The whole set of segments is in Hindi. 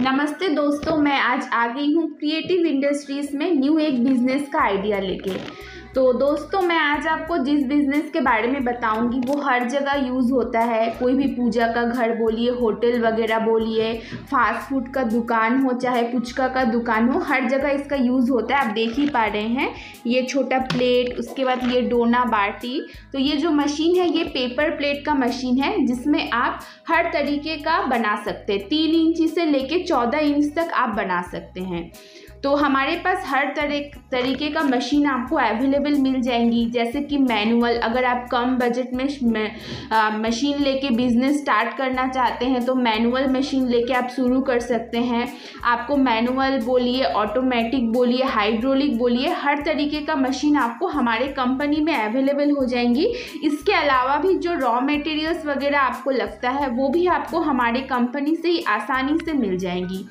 नमस्ते दोस्तों, मैं आज आ गई हूँ क्रिएटिव इंडस्ट्रीज़ में न्यू एक बिज़नेस का आइडिया लेके। तो दोस्तों, मैं आज आपको जिस बिज़नेस के बारे में बताऊंगी वो हर जगह यूज़ होता है। कोई भी पूजा का घर बोलिए, होटल वगैरह बोलिए, फास्ट फूड का दुकान हो, चाहे पुचका का दुकान हो, हर जगह इसका यूज़ होता है। आप देख ही पा रहे हैं ये छोटा प्लेट, उसके बाद ये डोना बाटी। तो ये जो मशीन है ये पेपर प्लेट का मशीन है जिसमें आप हर तरीके का बना सकते हैं। 3 इंच से लेके 14 इंच तक आप बना सकते हैं। तो हमारे पास हर तरीके का मशीन आपको अवेलेबल मिल जाएंगी। जैसे कि मैनुअल, अगर आप कम बजट में मशीन लेके बिज़नेस स्टार्ट करना चाहते हैं तो मैनुअल मशीन लेके आप शुरू कर सकते हैं। आपको मैनुअल बोलिए, ऑटोमेटिक बोलिए, हाइड्रोलिक बोलिए, हर तरीके का मशीन आपको हमारे कंपनी में अवेलेबल हो जाएंगी। इसके अलावा भी जो रॉ मटेरियल्स वगैरह आपको लगता है वो भी आपको हमारे कंपनी से ही आसानी से मिल जाएंगी।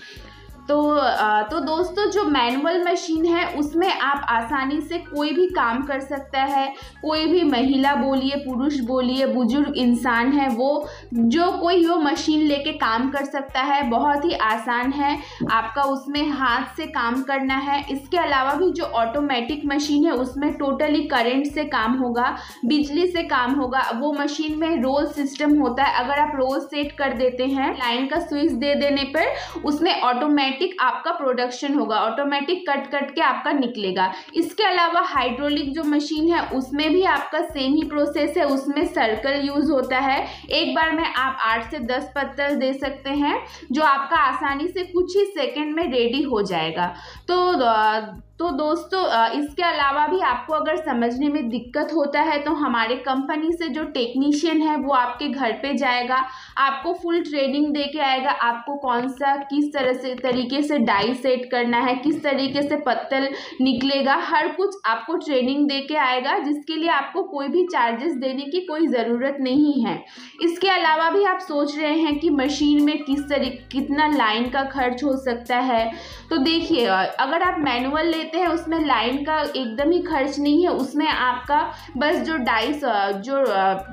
तो दोस्तों, जो मैनुअल मशीन है उसमें आप आसानी से कोई भी काम कर सकता है। कोई भी महिला बोलिए, पुरुष बोलिए, बुजुर्ग इंसान है, वो मशीन लेके काम कर सकता है। बहुत ही आसान है, आपका उसमें हाथ से काम करना है। इसके अलावा भी जो ऑटोमेटिक मशीन है उसमें टोटली करंट से काम होगा, बिजली से काम होगा। वो मशीन में रोल सिस्टम होता है। अगर आप रोल सेट कर देते हैं, लाइन का स्विच दे देने पर उसमें ऑटोमेटिक आपका प्रोडक्शन होगा, ऑटोमेटिक कट के आपका निकलेगा। इसके अलावा हाइड्रोलिक जो मशीन है उसमें भी आपका सेम ही प्रोसेस है। उसमें सर्कल यूज होता है। एक बार में आप 8 से 10 पत्तल दे सकते हैं जो आपका आसानी से कुछ ही सेकंड में रेडी हो जाएगा। तो दोस्तों, इसके अलावा भी आपको अगर समझने में दिक्कत होता है तो हमारे कंपनी से जो टेक्नीशियन है वो आपके घर पे जाएगा, आपको फुल ट्रेनिंग दे के आएगा। आपको किस तरीके से डाई सेट करना है, किस तरीके से पत्तल निकलेगा, हर कुछ आपको ट्रेनिंग दे के आएगा, जिसके लिए आपको कोई भी चार्जेस देने की कोई ज़रूरत नहीं है। इसके अलावा भी आप सोच रहे हैं कि मशीन में कितना लाइन का खर्च हो सकता है। तो देखिए, अगर आप मैनुअल लेते हैं उसमें लाइन का एकदम ही खर्च नहीं है। उसमें आपका बस जो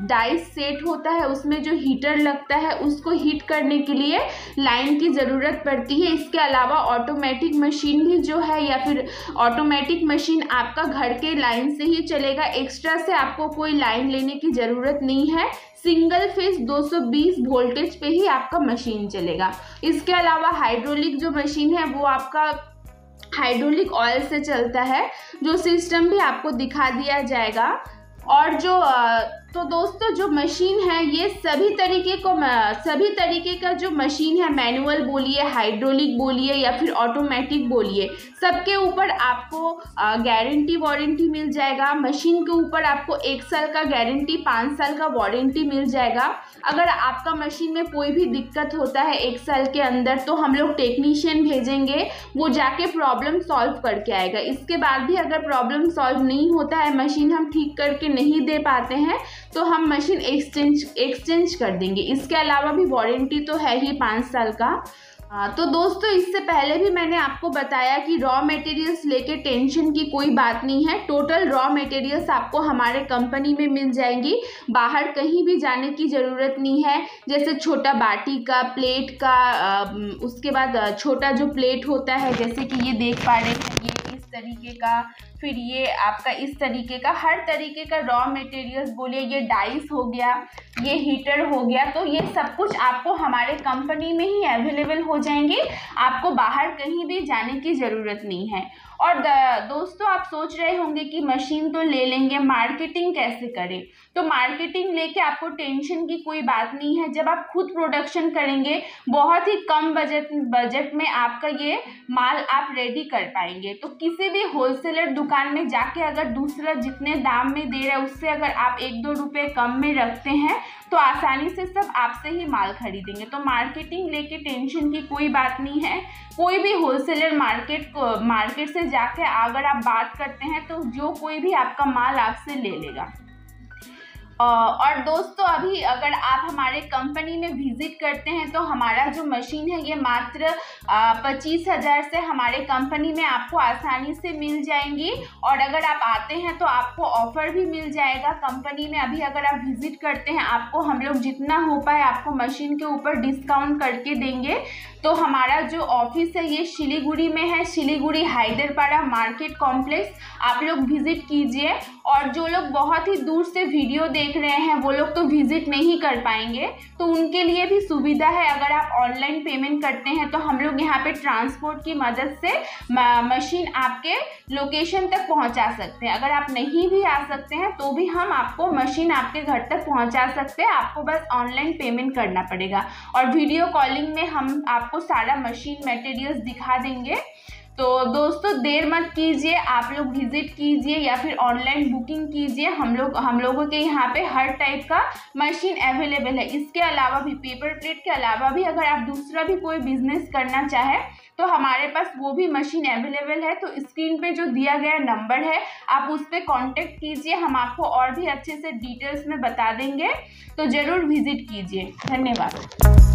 डाइस सेट होता है उसमें जो हीटर लगता है उसको हीट करने के लिए लाइन की ज़रूरत पड़ती है। इसके अलावा ऑटोमेटिक मशीन भी जो है, या फिर ऑटोमेटिक मशीन आपका घर के लाइन से ही चलेगा। एक्स्ट्रा से आपको कोई लाइन लेने की ज़रूरत नहीं है। सिंगल फेज 220 वोल्टेज पे ही आपका मशीन चलेगा। इसके अलावा हाइड्रोलिक जो मशीन है वो आपका हाइड्रोलिक ऑयल से चलता है, जो सिस्टम भी आपको दिखा दिया जाएगा। और तो दोस्तों, जो मशीन है ये सभी तरीके का जो मशीन है, मैनुअल बोलिए, हाइड्रोलिक बोलिए या फिर ऑटोमेटिक बोलिए, सबके ऊपर आपको गारंटी वारंटी मिल जाएगा। मशीन के ऊपर आपको 1 साल का गारंटी, 5 साल का वारंटी मिल जाएगा। अगर आपका मशीन में कोई भी दिक्कत होता है 1 साल के अंदर तो हम लोग टेक्नीशियन भेजेंगे, वो जाके प्रॉब्लम सॉल्व करके आएगा। इसके बाद भी अगर प्रॉब्लम सॉल्व नहीं होता है, मशीन हम ठीक करके नहीं दे पाते हैं, तो हम मशीन एक्सचेंज कर देंगे। इसके अलावा भी वारंटी तो है ही 5 साल का। तो दोस्तों, इससे पहले भी मैंने आपको बताया कि रॉ मटेरियल्स लेके टेंशन की कोई बात नहीं है। टोटल रॉ मटेरियल्स आपको हमारे कंपनी में मिल जाएंगी, बाहर कहीं भी जाने की ज़रूरत नहीं है। जैसे छोटा बाटी का, प्लेट का, उसके बाद छोटा जो प्लेट होता है, जैसे कि ये देख पा रहे हैं, ये इस तरीके का, फिर ये आपका इस तरीके का, हर तरीके का रॉ मटेरियल्स बोलिए, ये डाइस हो गया, ये हीटर हो गया, तो ये सब कुछ आपको हमारे कंपनी में ही अवेलेबल हो जाएंगे। आपको बाहर कहीं भी जाने की ज़रूरत नहीं है। और दोस्तों, आप सोच रहे होंगे कि मशीन तो ले लेंगे, मार्केटिंग कैसे करें? तो मार्केटिंग लेके आपको टेंशन की कोई बात नहीं है। जब आप खुद प्रोडक्शन करेंगे, बहुत ही कम बजट में आपका ये माल आप रेडी कर पाएंगे। तो किसी भी होलसेलर दुकान में जाके अगर दूसरा जितने दाम में दे रहा है उससे अगर आप 1-2 रुपये कम में रखते हैं तो आसानी से सब आपसे ही माल खरीदेंगे। तो मार्केटिंग लेके टेंशन की कोई बात नहीं है। कोई भी होलसेलर मार्केट से जाके अगर आप बात करते हैं तो कोई भी आपका माल आपसे ले लेगा। और दोस्तों अभी अगर आप हमारे कंपनी में विजिट करते हैं तो हमारा जो मशीन है ये मात्र 25,000 से हमारे कंपनी में आपको आसानी से मिल जाएंगी। और अगर आप आते हैं तो आपको ऑफर भी मिल जाएगा कंपनी में। अभी अगर आप विजिट करते हैं आपको हम लोग जितना हो पाए आपको मशीन के ऊपर डिस्काउंट करके देंगे। तो हमारा जो ऑफिस है ये सिलीगुड़ी में है, सिलीगुड़ी हैदरपाड़ा मार्केट कॉम्प्लेक्स। आप लोग विजिट कीजिए। और जो लोग बहुत ही दूर से वीडियो देख रहे हैं वो लोग तो विजिट नहीं कर पाएंगे, तो उनके लिए भी सुविधा है। अगर आप ऑनलाइन पेमेंट करते हैं तो हम लोग यहाँ पे ट्रांसपोर्ट की मदद से मशीन आपके लोकेशन तक पहुँचा सकते हैं। अगर आप नहीं भी आ सकते हैं तो भी हम आपको मशीन आपके घर तक पहुँचा सकते हैं। आपको बस ऑनलाइन पेमेंट करना पड़ेगा और वीडियो कॉलिंग में हम आपको सारा मशीन मटेरियल्स दिखा देंगे। तो दोस्तों देर मत कीजिए, आप लोग विजिट कीजिए या फिर ऑनलाइन बुकिंग कीजिए। हम लोगों के यहाँ पे हर टाइप का मशीन अवेलेबल है। इसके अलावा भी पेपर प्लेट के अलावा भी अगर आप दूसरा भी कोई बिजनेस करना चाहे तो हमारे पास वो भी मशीन अवेलेबल है। तो स्क्रीन पे जो दिया गया नंबर है आप उस पर कॉन्टेक्ट कीजिए, हम आपको और भी अच्छे से डिटेल्स में बता देंगे। तो ज़रूर विजिट कीजिए। धन्यवाद।